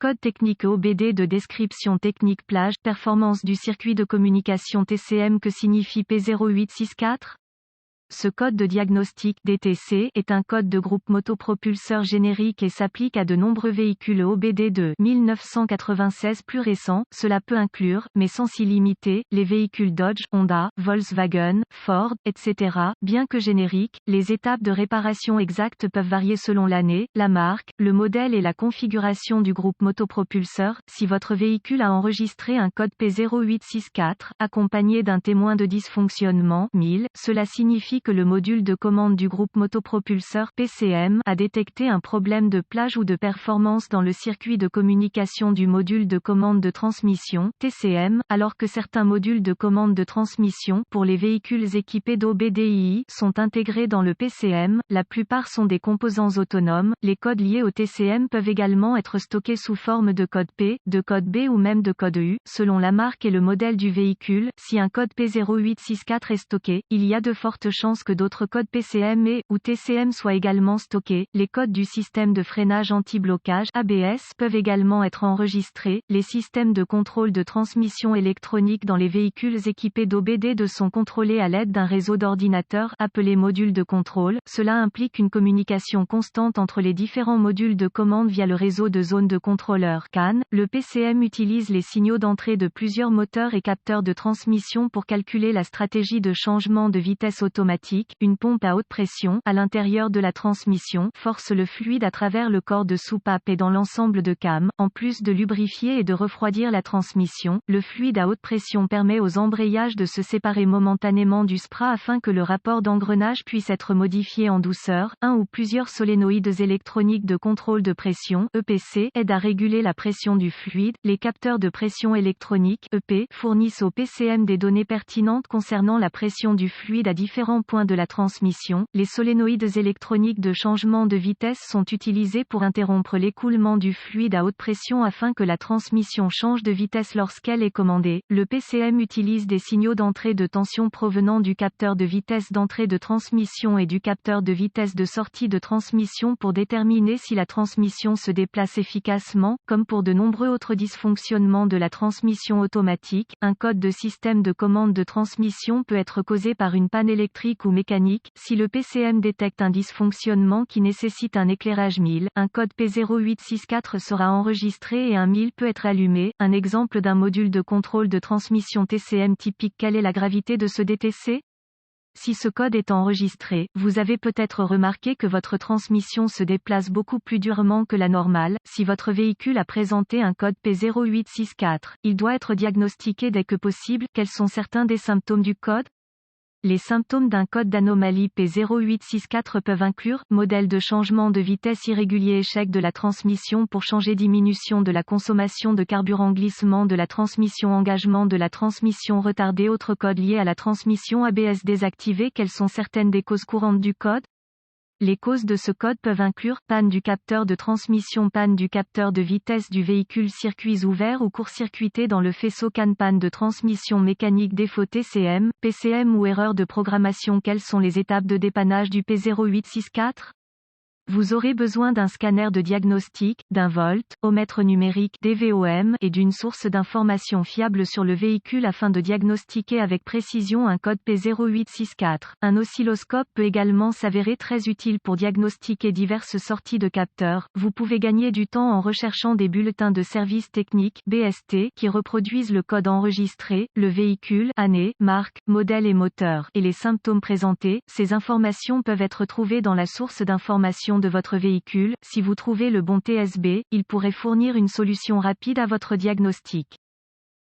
Code technique EOBD de description technique plage, performance du circuit de communication TCM. Que signifie P0864? Ce code de diagnostic DTC est un code de groupe motopropulseur générique et s'applique à de nombreux véhicules EOBD de 1996 plus récents. Cela peut inclure, mais sans s'y limiter, les véhicules Dodge, Honda, Volkswagen, Ford, etc. Bien que génériques, les étapes de réparation exactes peuvent varier selon l'année, la marque, le modèle et la configuration du groupe motopropulseur. Si votre véhicule a enregistré un code P0864, accompagné d'un témoin de dysfonctionnement 1000, cela signifie que le module de commande du groupe motopropulseur PCM a détecté un problème de plage ou de performance dans le circuit de communication du module de commande de transmission TCM, alors que certains modules de commande de transmission pour les véhicules équipés d'OBDI sont intégrés dans le PCM. La plupart sont des composants autonomes. Les codes liés au TCM peuvent également être stockés sous forme de code P, de code B ou même de code U, selon la marque et le modèle du véhicule. Si un code P0864 est stocké, il y a de fortes chances que d'autres codes PCM ou TCM soient également stockés. Les codes du système de freinage anti-blocage ABS peuvent également être enregistrés. Les systèmes de contrôle de transmission électronique dans les véhicules équipés d'OBD sont contrôlés à l'aide d'un réseau d'ordinateurs appelé module de contrôle. Cela implique une communication constante entre les différents modules de commande via le réseau de zones de contrôleurs CAN. Le PCM utilise les signaux d'entrée de plusieurs moteurs et capteurs de transmission pour calculer la stratégie de changement de vitesse automatique. Une pompe à haute pression, à l'intérieur de la transmission, force le fluide à travers le corps de soupape et dans l'ensemble de cam. En plus de lubrifier et de refroidir la transmission, le fluide à haute pression permet aux embrayages de se séparer momentanément du spra afin que le rapport d'engrenage puisse être modifié en douceur. Un ou plusieurs solénoïdes électroniques de contrôle de pression EPC aident à réguler la pression du fluide. Les capteurs de pression électronique EP fournissent au PCM des données pertinentes concernant la pression du fluide à différents points de la transmission. Les solénoïdes électroniques de changement de vitesse sont utilisés pour interrompre l'écoulement du fluide à haute pression afin que la transmission change de vitesse lorsqu'elle est commandée. Le PCM utilise des signaux d'entrée de tension provenant du capteur de vitesse d'entrée de transmission et du capteur de vitesse de sortie de transmission pour déterminer si la transmission se déplace efficacement. Comme pour de nombreux autres dysfonctionnements de la transmission automatique, un code de système de commande de transmission peut être causé par une panne électrique ou mécanique. Si le PCM détecte un dysfonctionnement qui nécessite un éclairage 1000, un code P0864 sera enregistré et un 1000 peut être allumé. Un exemple d'un module de contrôle de transmission TCM typique. Quelle est la gravité de ce DTC? Si ce code est enregistré, vous avez peut-être remarqué que votre transmission se déplace beaucoup plus durement que la normale. Si votre véhicule a présenté un code P0864, il doit être diagnostiqué dès que possible. Quels sont certains des symptômes du code? Les symptômes d'un code d'anomalie P0864 peuvent inclure modèle de changement de vitesse irrégulier, échec de la transmission pour changer, diminution de la consommation de carburant, glissement de la transmission, engagement de la transmission retardé. Autres codes liés à la transmission ABS désactivé. Quelles sont certaines des causes courantes du code? Les causes de ce code peuvent inclure panne du capteur de transmission, panne du capteur de vitesse du véhicule, circuits ouverts ou court-circuités dans le faisceau CAN, panne de transmission mécanique, défaut TCM, PCM ou erreur de programmation. Quelles sont les étapes de dépannage du P0864? Vous aurez besoin d'un scanner de diagnostic, d'un voltomètre numérique DVOM et d'une source d'information fiable sur le véhicule afin de diagnostiquer avec précision un code P0864. Un oscilloscope peut également s'avérer très utile pour diagnostiquer diverses sorties de capteurs. Vous pouvez gagner du temps en recherchant des bulletins de service technique BST qui reproduisent le code enregistré, le véhicule, année, marque, modèle et moteur, et les symptômes présentés. Ces informations peuvent être trouvées dans la source d'information de votre véhicule. Si vous trouvez le bon TSB, il pourrait fournir une solution rapide à votre diagnostic.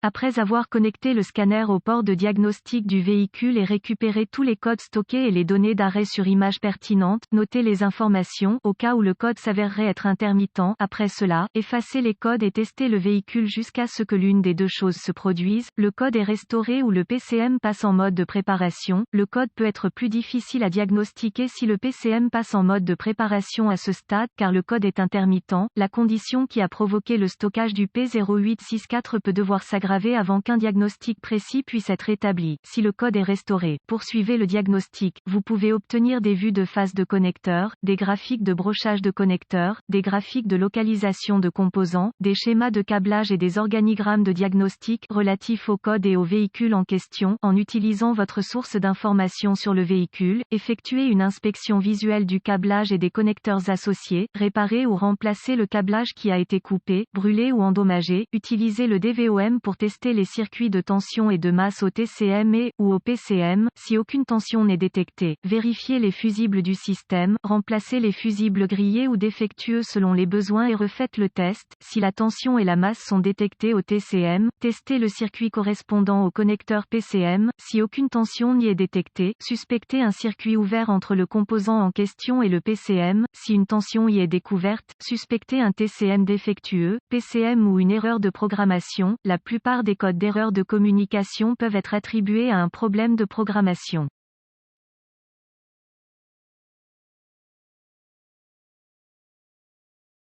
Après avoir connecté le scanner au port de diagnostic du véhicule et récupéré tous les codes stockés et les données d'arrêt sur image pertinentes, notez les informations au cas où le code s'avérerait être intermittent. Après cela, effacez les codes et testez le véhicule jusqu'à ce que l'une des deux choses se produise. Le code est restauré ou le PCM passe en mode de préparation. Le code peut être plus difficile à diagnostiquer si le PCM passe en mode de préparation à ce stade car le code est intermittent. La condition qui a provoqué le stockage du P0864 peut devoir s'aggraver aggravée avant qu'un diagnostic précis puisse être établi. Si le code est restauré, poursuivez le diagnostic. Vous pouvez obtenir des vues de phase de connecteurs, des graphiques de brochage de connecteurs, des graphiques de localisation de composants, des schémas de câblage et des organigrammes de diagnostic relatifs au code et au véhicule en question. En utilisant votre source d'information sur le véhicule, effectuez une inspection visuelle du câblage et des connecteurs associés, réparez ou remplacez le câblage qui a été coupé, brûlé ou endommagé, utilisez le DVOM pour tester les circuits de tension et de masse au TCM et, ou au PCM, si aucune tension n'est détectée, vérifiez les fusibles du système, remplacez les fusibles grillés ou défectueux selon les besoins et refaites le test. Si la tension et la masse sont détectées au TCM, testez le circuit correspondant au connecteur PCM. Si aucune tension n'y est détectée, suspectez un circuit ouvert entre le composant en question et le PCM. Si une tension y est découverte, suspectez un TCM défectueux, PCM ou une erreur de programmation. La plupart des codes d'erreur de communication peuvent être attribués à un problème de programmation.